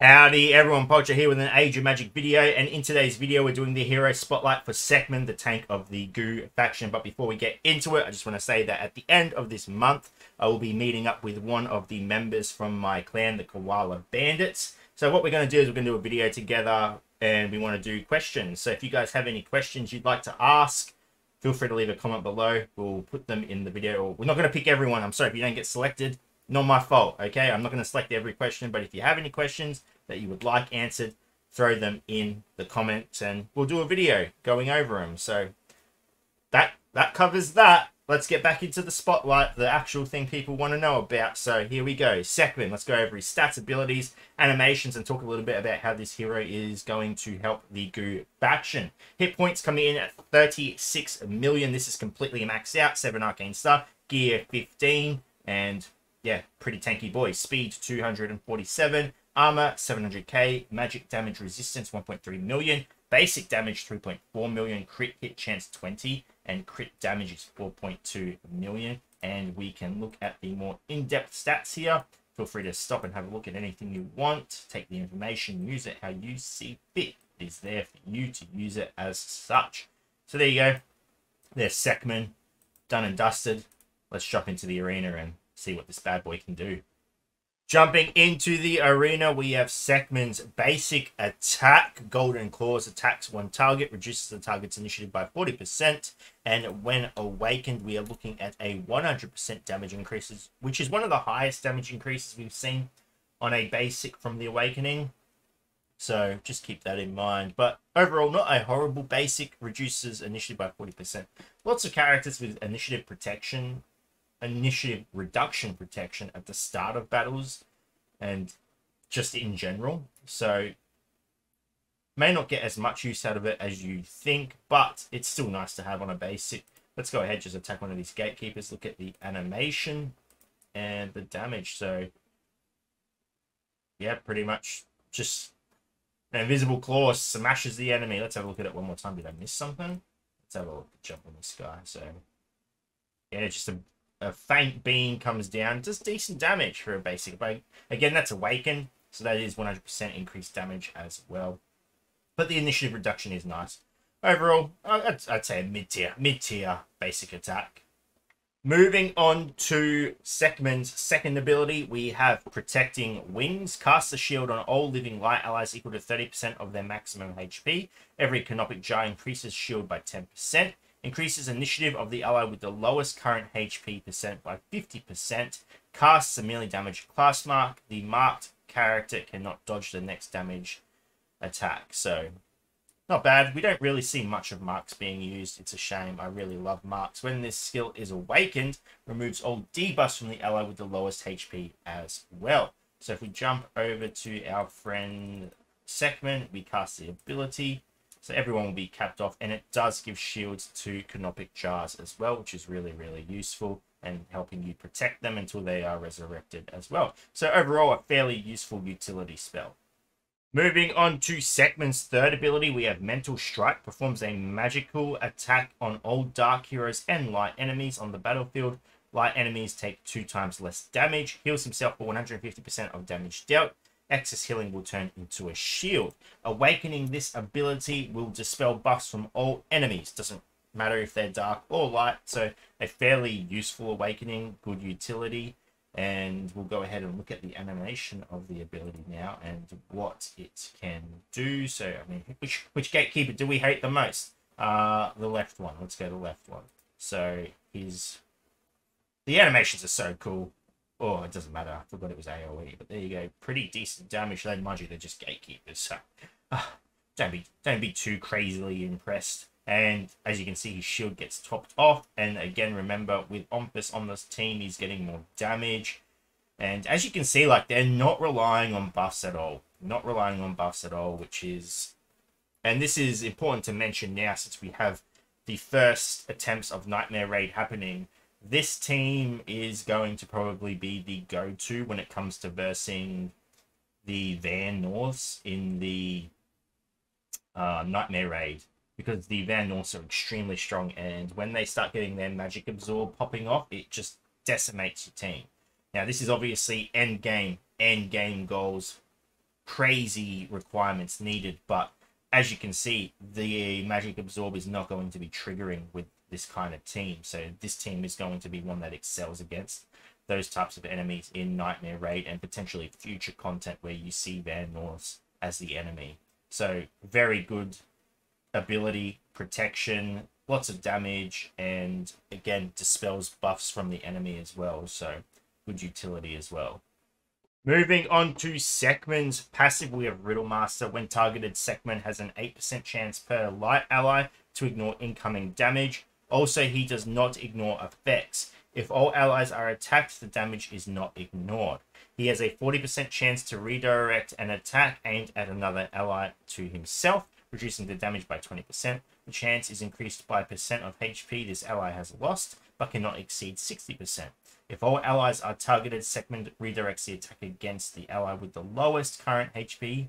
Howdy everyone, Poacher here with an Age of Magic video, and in today's video we're doing the hero spotlight for Sekhmun, the tank of the Goo faction. But before we get into it, I just want to say that at the end of this month I will be meeting up with one of the members from my clan, the Koala Bandits. So what we're going to do is we're going to do a video together and we want to do questions. So if you guys have any questions you'd like to ask, feel free to leave a comment below. We'll put them in the video. We're not going to pick everyone. I'm sorry if you don't get selected. Not my fault, okay? I'm not going to select every question, but if you have any questions that you would like answered, throw them in the comments and we'll do a video going over them. So that covers that. Let's get back into the spotlight, the actual thing people want to know about. So here we go. Sekhmun, let's go over his stats, abilities, animations, and talk a little bit about how this hero is going to help the Goo faction. Hit points coming in at 36 million. This is completely maxed out. 7 arcane star, gear 15, and yeah, pretty tanky boy. Speed 247, armor 700k, magic damage resistance 1.3 million, basic damage 3.4 million, crit hit chance 20, and crit damage is 4.2 million. And we can look at the more in-depth stats here. Feel free to stop and have a look at anything you want. Take the information, use it how you see fit. It is there for you to use it as such. So there you go. There's Sekhmun, done and dusted. Let's jump into the arena and see what this bad boy can do. Jumping into the arena, we have Sekhmun's basic attack. Golden Claws attacks one target, reduces the target's initiative by 40%, and when awakened, we are looking at a 100% damage increases, which is one of the highest damage increases we've seen on a basic from the awakening. So just keep that in mind. But overall, not a horrible basic. Reduces initiative by 40%. Lots of characters with initiative protection, initiative reduction protection at the start of battles and just in general, so may not get as much use out of it as you think, but it's still nice to have on a basic. Let's go ahead, just attack one of these gatekeepers. Look at the animation and the damage. So yeah, pretty much just an invisible claw smashes the enemy. Let's have a look at it one more time. Did I miss something? Let's have a look. Jump on this guy. So yeah, just a faint beam comes down, does decent damage for a basic. But again, that's awakened, so that is 100% increased damage as well. But the initiative reduction is nice. Overall, I'd say a mid-tier basic attack. Moving on to Sekhmun's second ability, we have Protecting Wings. Cast a shield on all living light allies equal to 30% of their maximum HP. Every canopic jar increases shield by 10%. Increases initiative of the ally with the lowest current HP percent by 50%. Casts a melee damage class mark. The marked character cannot dodge the next damage attack. So, not bad. We don't really see much of marks being used. It's a shame. I really love marks. When this skill is awakened, removes all debuffs from the ally with the lowest HP as well. So if we jump over to our friend Sekhmun, we cast the ability. So everyone will be capped off, and it does give shields to canopic jars as well, which is really, really useful and helping you protect them until they are resurrected as well. So overall, a fairly useful utility spell. Moving on to Sekhmun's third ability, we have Mental Strike. Performs a magical attack on all dark heroes and light enemies on the battlefield. Light enemies take 2 times less damage. Heals himself for 150% of damage dealt. Excess healing will turn into a shield. Awakening this ability will dispel buffs from all enemies. Doesn't matter if they're dark or light. So a fairly useful awakening, good utility. And we'll go ahead and look at the animation of the ability now and what it can do. So, I mean, which gatekeeper do we hate the most? The left one. Let's go to the left one. So the animations are so cool. Oh, it doesn't matter. I forgot it was AoE, but there you go. Pretty decent damage. Then, mind you, they're just gatekeepers, so don't be too crazily impressed. And as you can see, his shield gets topped off. And again, remember, with Ompus on this team, he's getting more damage. And as you can see, like, they're not relying on buffs at all. Not relying on buffs at all, which is... And this is important to mention now, since we have the first attempts of Nightmare Raid happening. This team is going to probably be the go-to when it comes to versing the Van Norths in the Nightmare Raid, because the Van Norths are extremely strong, and when they start getting their Magic Absorb popping off, it just decimates your team. Now, this is obviously end game goals crazy requirements needed, but as you can see, the Magic Absorb is not going to be triggering with this kind of team. So this team is going to be one that excels against those types of enemies in Nightmare Raid and potentially future content where you see Van Norse as the enemy. So very good ability, protection, lots of damage, and again, dispels buffs from the enemy as well. So good utility as well. Moving on to Sekhmun's passive, we have Riddlemaster. When targeted, Sekhmun has an 8% chance per light ally to ignore incoming damage. Also, he does not ignore effects. If all allies are attacked, the damage is not ignored. He has a 40% chance to redirect an attack aimed at another ally to himself, reducing the damage by 20%. The chance is increased by percent of HP this ally has lost, but cannot exceed 60%. If all allies are targeted, Sekhmun redirects the attack against the ally with the lowest current HP.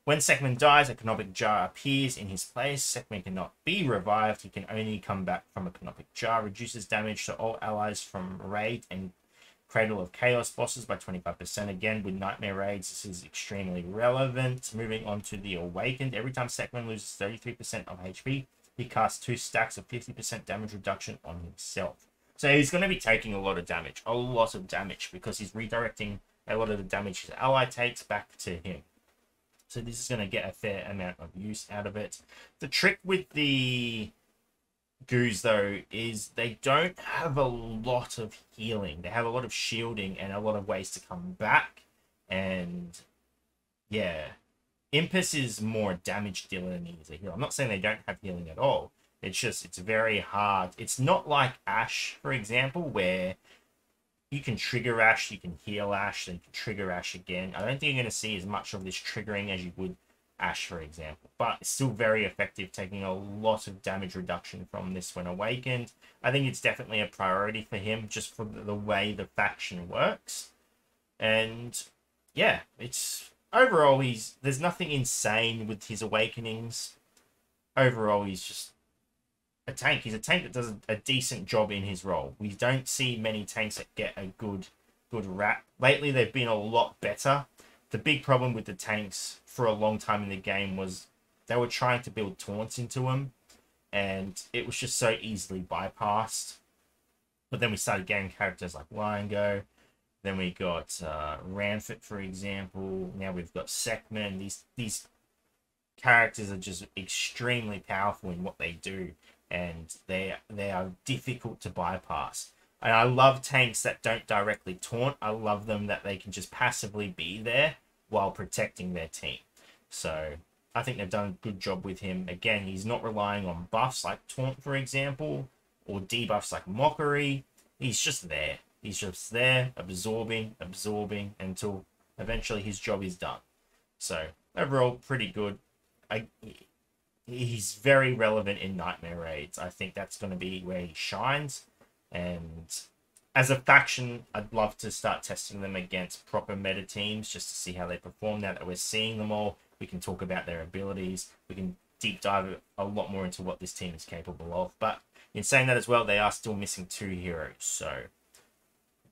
When Sekhmun dies, a Canopic Jar appears in his place. Sekhmun cannot be revived. He can only come back from a Canopic Jar. Reduces damage to all allies from Raid and Cradle of Chaos bosses by 25%. Again, with Nightmare Raids, this is extremely relevant. Moving on to the Awakened. Every time Sekhmun loses 33% of HP, he casts 2 stacks of 50% damage reduction on himself. So he's going to be taking a lot of damage, because he's redirecting a lot of the damage his ally takes back to him. So this is going to get a fair amount of use out of it. The trick with the Goos, though, is they don't have a lot of healing. They have a lot of shielding and a lot of ways to come back. And yeah, Impus is more damage dealer than he is a healer. I'm not saying they don't have healing at all. It's just, it's very hard. It's not like Ash, for example, where you can trigger Ash, you can heal Ash, then you can trigger Ash again. I don't think you're going to see as much of this triggering as you would Ash, for example. But it's still very effective, taking a lot of damage reduction from this when awakened. I think it's definitely a priority for him, just for the way the faction works. And yeah, it's overall, there's nothing insane with his awakenings. Overall, he's just a tank. He's a tank that does a decent job in his role. We don't see many tanks that get a good rap. Lately, they've been a lot better. The big problem with the tanks for a long time in the game was they were trying to build taunts into them, and it was just so easily bypassed. But then we started getting characters like Liongo. Then we got Ranfit, for example. Now we've got Sekhmun. These characters are just extremely powerful in what they do, and they are difficult to bypass. And I love tanks that don't directly taunt. I love them that they can just passively be there while protecting their team. So I think they've done a good job with him. Again, he's not relying on buffs like taunt, for example, or debuffs like mockery. He's just there. He's just there, absorbing until eventually his job is done. So overall, pretty good. He's very relevant in Nightmare Raids. I think that's going to be where he shines. And as a faction, I'd love to start testing them against proper meta teams just to see how they perform. Now that we're seeing them all, we can talk about their abilities. We can deep dive a lot more into what this team is capable of. But in saying that as well, they are still missing 2 heroes. So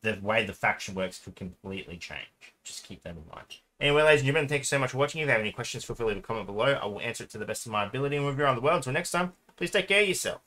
the way the faction works could completely change. Just keep that in mind. Anyway, ladies and gentlemen, thank you so much for watching. If you have any questions, feel free to leave a comment below. I will answer it to the best of my ability. And we'll be around the world. Until next time, please take care of yourself.